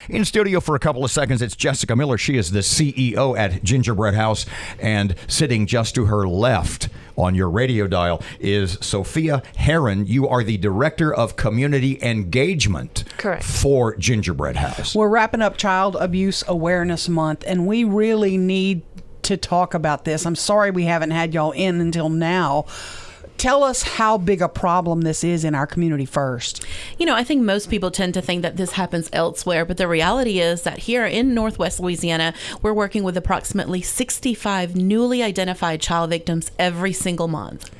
In studio for a couple of seconds, it's Jessica Miller. She is the CEO at Gingerbread House, and sitting just to her left on your radio dial is Sophia Herron. You are the Director of Community Engagement. Correct. For Gingerbread House. We're wrapping up Child Abuse Awareness Month, and we really need to talk about this. I'm sorry we haven't had y'all in until now. Tell us how big a problem this is in our community first. You know, I think most people tend to think that this happens elsewhere, but the reality is that here in Northwest Louisiana, we're working with approximately 65 newly identified child victims every single month.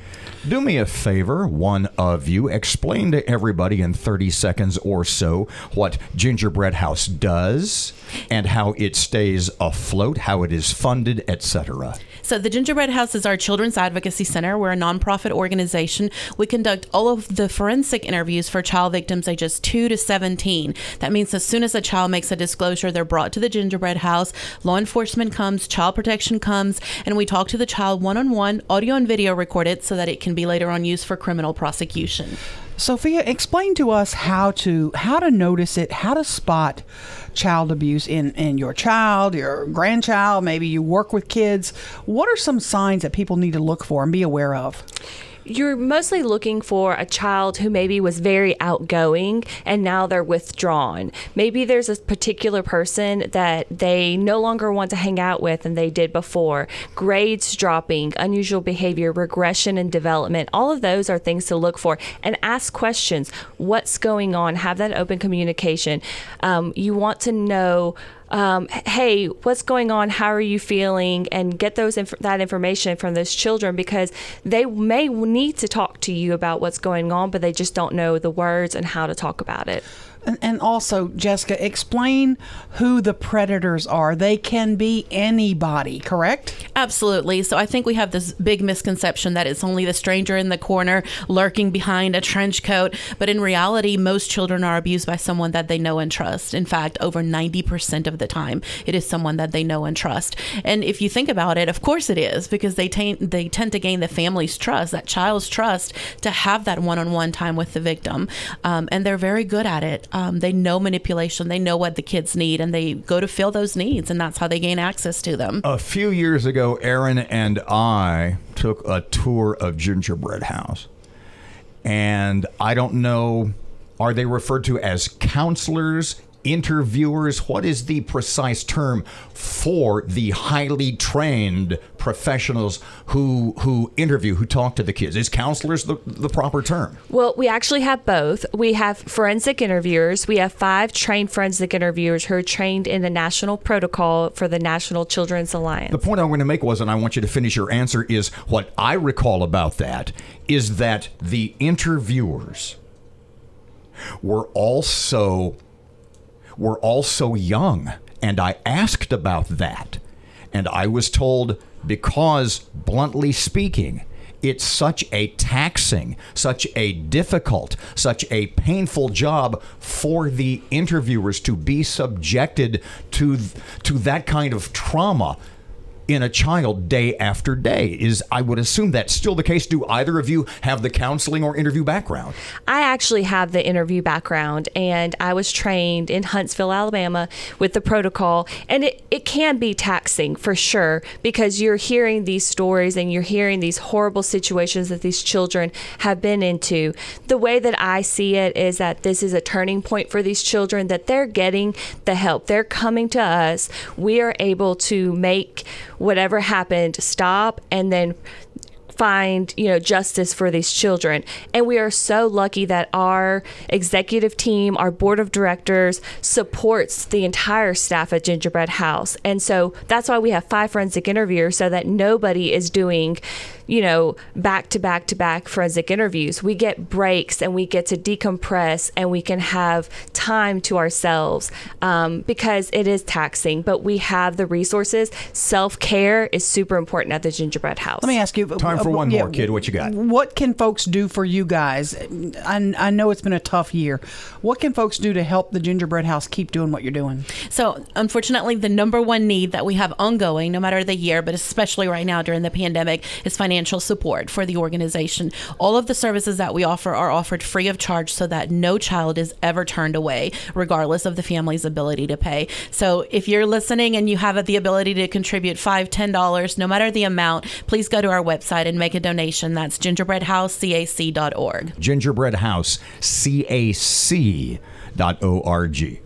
Do me a favor, one of you, explain to everybody in 30 seconds or so what Gingerbread House does and how it stays afloat, how it is funded, etc. So the Gingerbread House is our children's advocacy center. We're a nonprofit organization. We conduct all of the forensic interviews for child victims ages 2 to 17. That means as soon as a child makes a disclosure, they're brought to the Gingerbread House. Law enforcement comes, child protection comes, and we talk to the child one-on-one, audio and video recorded so that it can be later on used for criminal prosecution. Sophia, explain to us how to notice it, how to spot child abuse in your child, your grandchild. Maybe you work with kids. What are some signs that people need to look for and be aware of? You're mostly looking for a child who maybe was very outgoing and now they're withdrawn. Maybe there's a particular person that they no longer want to hang out with than they did before. Grades dropping, unusual behavior, regression in development. All of those are things to look for, and ask questions. What's going on? Have that open communication. You want to know, hey, what's going on? How are you feeling? And get that information from those children, because they may need to talk to you about what's going on, but they just don't know the words and how to talk about it. And also, Jessica, explain who the predators are. They can be anybody, correct? Absolutely. So I think we have this big misconception that it's only the stranger in the corner lurking behind a trench coat. But in reality, most children are abused by someone that they know and trust. In fact, over 90% of the time, it is someone that they know and trust. And if you think about it, of course it is, because they tend to gain the family's trust, that child's trust, to have that one-on-one time with the victim. And they're very good at it. They know manipulation. They know what the kids need, and they go to fill those needs, and that's how they gain access to them. A few years ago, Aaron and I took a tour of Gingerbread House. And I don't know, are they referred to as counselors, interviewers? What is the precise term for the highly trained professionals who interview, who talk to the kids? Is counselors the proper term? Well, we actually have both. We have forensic interviewers. We have 5 trained forensic interviewers who are trained in the national protocol for the National Children's Alliance. The point I'm going to make was, and I want you to finish your answer, is what I recall about that is that the interviewers were also young, and I asked about that, and I was told, because, bluntly speaking, it's such a taxing, such a difficult, such a painful job for the interviewers to be subjected to that kind of trauma in a child day after day. I would assume that's still the case. Do either of you have the counseling or interview background? I actually have the interview background, and I was trained in Huntsville, Alabama with the protocol. And it can be taxing for sure, because you're hearing these stories and you're hearing these horrible situations that these children have been into. The way that I see it is that this is a turning point for these children, that they're getting the help. They're coming to us. We are able to make whatever happened stop, and then find, justice for these children. And we are so lucky that our executive team, our board of directors, supports the entire staff at Gingerbread House. And so that's why we have 5 forensic interviewers, so that nobody is doing back to back to back forensic interviews. We get breaks, and we get to decompress, and we can have time to ourselves, because it is taxing, but we have the resources. Self-care is super important at the Gingerbread House. Let me ask you, Time for for one more, kid. What you got? What can folks do for you guys? I know it's been a tough year. What can folks do to help the Gingerbread House keep doing what you're doing? So, unfortunately, the number one need that we have ongoing, no matter the year, but especially right now during the pandemic, is financial support for the organization. All of the services that we offer are offered free of charge so that no child is ever turned away, regardless of the family's ability to pay. So, if you're listening and you have the ability to contribute $5, $10, no matter the amount, please go to our website and make a donation. That's gingerbreadhousecac.org. Gingerbreadhousecac.org.